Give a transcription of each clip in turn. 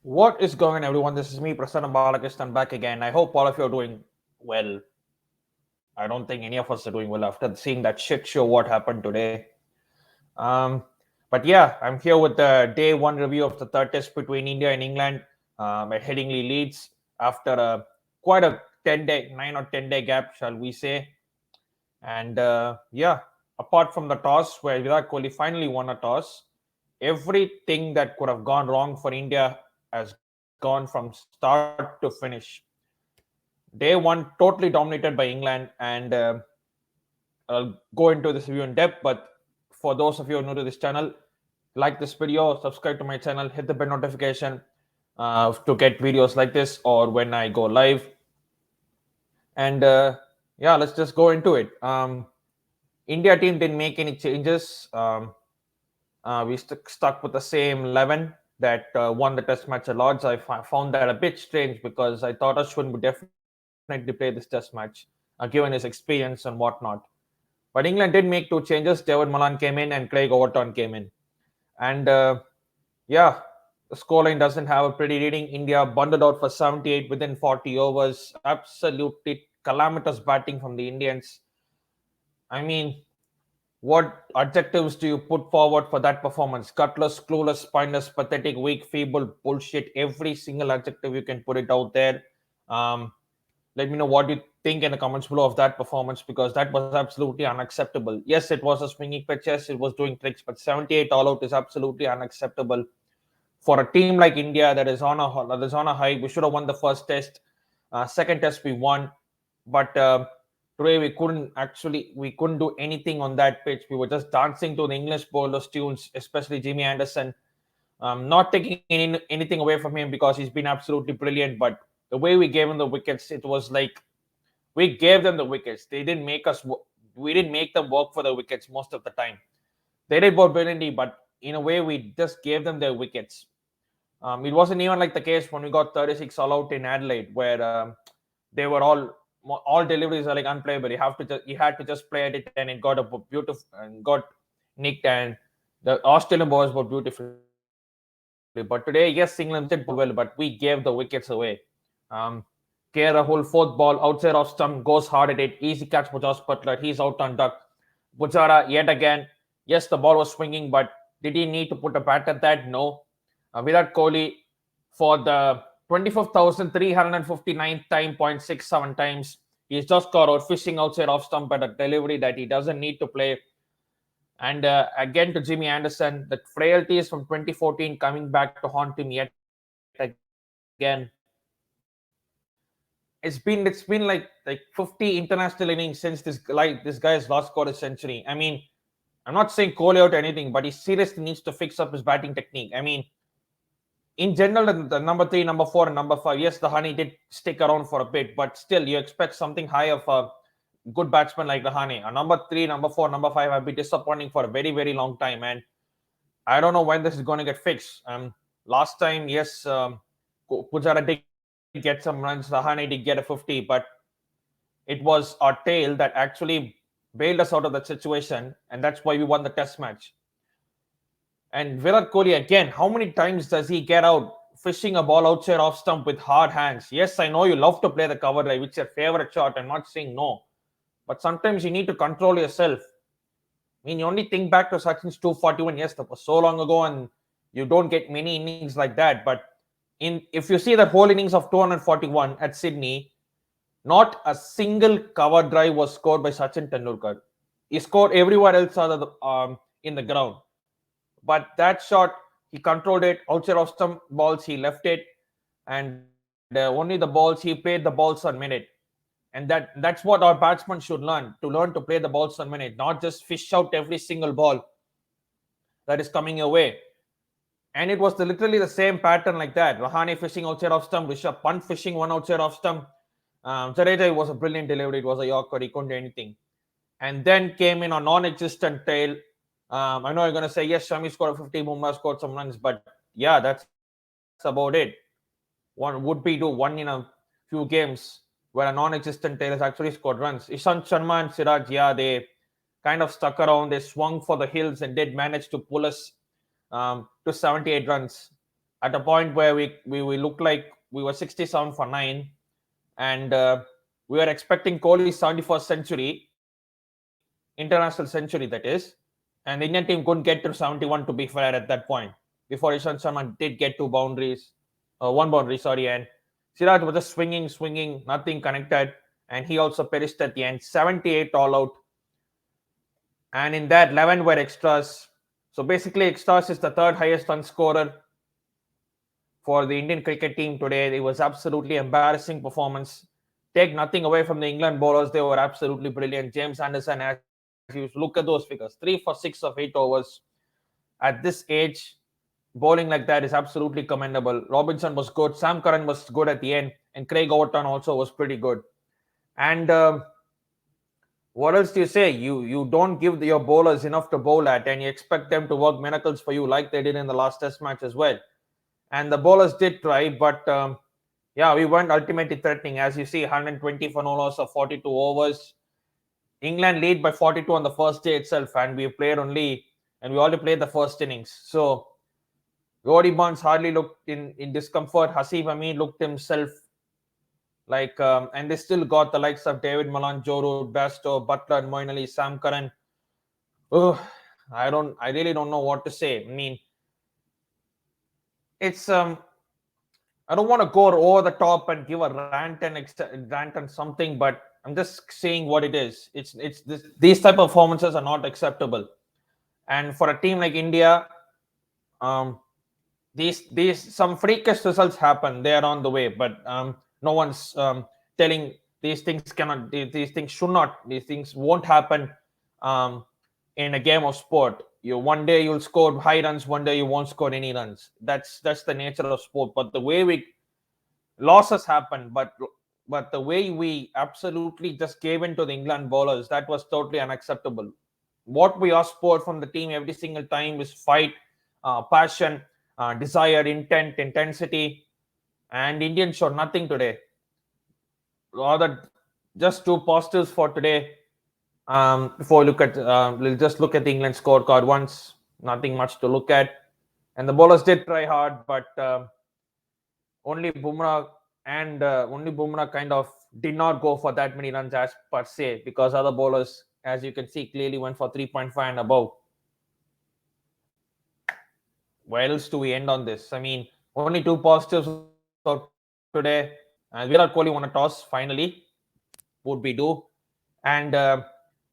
What is going on, everyone? This is me, Prasanna Balakrishnan, back again. I hope all of you are doing well. I don't think any of us are doing well after seeing that shit show what happened today. Um, but yeah, I'm here with the day one review of the third test between India and England at Headingley, Leeds, after quite a 10-day, 9 or 10 day gap, shall we say. And yeah, apart from the toss, where Virat Kohli finally won a toss, everything that could have gone wrong for India has gone from start to finish. Day one totally dominated by England, and I'll go into this review in depth. But for those of you new to this channel, like this video, subscribe to my channel, hit the bell notification to get videos like this or when I go live. And yeah, let's just go into it. India team didn't make any changes. We stuck with the same 11 that won the test match at Lords. I found that a bit strange because I thought Ashwin would definitely play this test match, given his experience and whatnot. But England did make two changes. David Malan came in and Craig Overton came in. And yeah, the scoreline doesn't have a pretty reading. India bundled out for 78 within 40 overs. Absolutely calamitous batting from the Indians. I mean, what adjectives do you put forward for that performance? Gutless, clueless, spineless, pathetic, weak, feeble, bullshit. Every single adjective you can put it out there. Um, Let me know what you think in the comments below of that performance, because that was absolutely unacceptable. Yes, it was a swinging pitch. Yes, it was doing tricks, but 78 all out is absolutely unacceptable for a team like India that is on a high. We should have won the first test. Second test we won, but today we couldn't do anything on that pitch. We were just dancing to the English bowlers' tunes, especially Jimmy Anderson. Not taking anything away from him because he's been absolutely brilliant, but the way we gave him the wickets, it was like we gave them the wickets. They didn't make us. We didn't make them work for the wickets most of the time. They did both brilliantly, but in a way, we just gave them their wickets. It wasn't even like the case when we got 36 all out in Adelaide, where they were all deliveries are like unplayable. You had to just play at it, and it got a beautiful and got nicked, and the Australian bowlers were beautifully. But today, yes, England did bowl well, but we gave the wickets away. Um, Care Rahul, fourth ball outside off stump, goes hard at it. Easy catch for Josh Butler. He's out on duck. Pujara yet again. Yes, the ball was swinging, but did he need to put a bat at that? No. Virat Kohli for the 25,359th time, 0.67 times. He's just got out fishing outside off stump at a delivery that he doesn't need to play. And again to Jimmy Anderson, the frailties from 2014 coming back to haunt him yet again. It's been like 50 international innings since this guy has last scored a century. I mean, I'm not saying Kohli out anything, but he seriously needs to fix up his batting technique. I mean, in general, the number 3, number 4, and number 5, yes, the Honey did stick around for a bit, but still, you expect something high of a good batsman like the Honey. A number 3, number 4, number 5 have been disappointing for a very, very long time, and I don't know when this is going to get fixed. Last time, yes, Pujara did get some runs, the Honey did get a 50, but it was our tail that actually bailed us out of that situation, and that's why we won the test match. And Virat Kohli again, how many times does he get out fishing a ball outside off stump with hard hands? Yes, I know you love to play the cover drive, it's your favorite shot. I'm not saying no, but sometimes you need to control yourself. I mean, you only think back to Sachin's 241. Yes, that was so long ago, and you don't get many innings like that. But if you see that whole innings of 241 at Sydney, not a single cover drive was scored by Sachin Tendulkar. He scored everywhere else other in the ground. But that shot, he controlled it. Outside of stump balls, he left it. And only the balls, he played the balls on minute. And that's what our batsmen should learn to play the balls on minute, not just fish out every single ball that is coming your way. And it was literally the same pattern like that. Rahane fishing outside off stump, Rishabh Pant fishing one outside off stump. Jadeja was a brilliant delivery. It was a Yorker. He couldn't do anything. And then came in a non-existent tail. I know you're going to say, yes, Shami scored a 50, Bumrah scored some runs. But yeah, that's about it. One would be do one in a few games where a non-existent tail has actually scored runs. Ishant Sharma and Siraj, yeah, they kind of stuck around. They swung for the hills and did manage to pull us to 78 runs. at a point where we looked like we were 67 for 9, and we were expecting Kohli's 71st century, international century that is, and the Indian team couldn't get to 71 to be fair at that point. Before Ishant Sharma did get one boundary, sorry, and Siraj was just swinging, nothing connected, and he also perished at the end. 78 all out, and in that 11 were extras. So basically, extras is the third highest run scorer for the Indian cricket team today. It was absolutely embarrassing performance. Take nothing away from the England bowlers, they were absolutely brilliant. James Anderson, as you look at those figures, 3 for 6 of 8 overs. At this age, bowling like that is absolutely commendable. Robinson was good, Sam Curran was good at the end, and Craig Overton also was pretty good. And what else do you say? You don't give your bowlers enough to bowl at, and you expect them to work miracles for you like they did in the last Test match as well. And the bowlers did try, but yeah, we weren't ultimately threatening. As you see, 120 for no loss of 42 overs. England lead by 42 on the first day itself, and we only played the first innings. So Roddy Barnes hardly looked in discomfort. Hasib Amin looked himself like, and they still got the likes of David Malan, Joe Root, Basto, Butler, Moeen Ali, Sam Curran. Oh, I really don't know what to say. I mean, it's I don't want to go over the top and give a rant and something, but I'm just saying what it is. These type of performances are not acceptable, and for a team like India, um, these some freakish results happen. They are on the way, but no one's telling these things cannot. These things should not. These things won't happen um, in a game of sport. One day you'll score high runs, one day you won't score any runs. That's the nature of sport. But the way we losses happen, but the way we absolutely just gave in to the England bowlers, that was totally unacceptable. What we ask for from the team every single time is fight, passion, desire, intent, intensity, and Indians showed nothing today. Rather, just two positives for today. Before we we'll just look at the England scorecard once. Nothing much to look at, and the bowlers did try hard, but only Bumrah kind of did not go for that many runs as per se, because other bowlers, as you can see, clearly went for 3.5 and above. Where else do we end on this? I mean, only two positives of today. And Virat Kohli won a toss finally. Would we do? And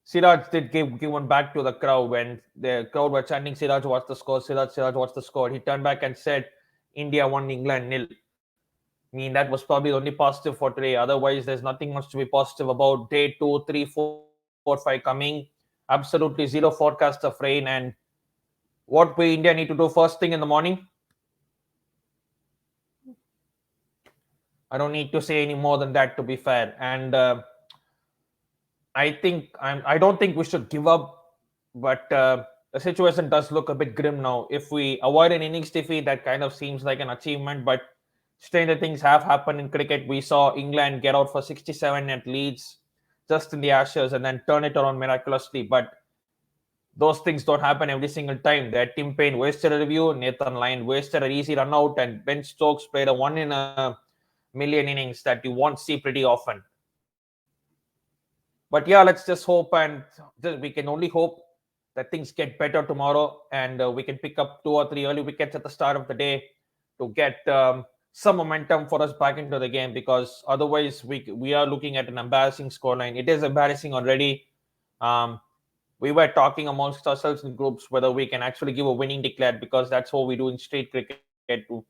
Siraj did give one back to the crowd when the crowd were chanting, "Siraj, what's the score? Siraj, what's the score?" He turned back and said, "India 1, England nil." I mean, that was probably the only positive for today. Otherwise, there's nothing much to be positive about. Day 2, 3, 4, 5 coming. Absolutely zero forecast of rain. And what we India need to do first thing in the morning? I don't need to say any more than that, to be fair. And I don't think we should give up, but the situation does look a bit grim now. If we avoid an innings defeat, that kind of seems like an achievement. But stranger things have happened in cricket. We saw England get out for 67 at Leeds, just in the Ashes, and then turn it around miraculously. But those things don't happen every single time. That Tim Payne wasted a review, Nathan Lyon wasted an easy run out, and Ben Stokes played a 1 in a million innings that you won't see pretty often. But yeah, let's just hope, and we can only hope that things get better tomorrow, and we can pick up 2 or 3 early wickets at the start of the day to get some momentum for us back into the game, because otherwise we are looking at an embarrassing scoreline. It is embarrassing already. We were talking amongst ourselves in groups whether we can actually give a winning declared, because that's what we do in street cricket. If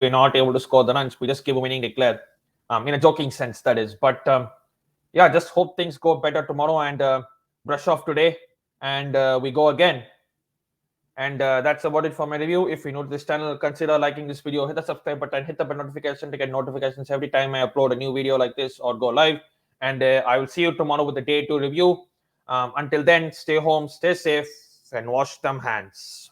we're not able to score the runs, we just give a winning declared, in a joking sense, that is. But yeah, just hope things go better tomorrow, and brush off today, and we go again. And that's about it for my review. If you're new to this channel, consider liking this video, hit the subscribe button, hit the bell notification to get notifications every time I upload a new video like this or go live. And I will see you tomorrow with the day 2 review. Until then, stay home, stay safe, and wash them hands.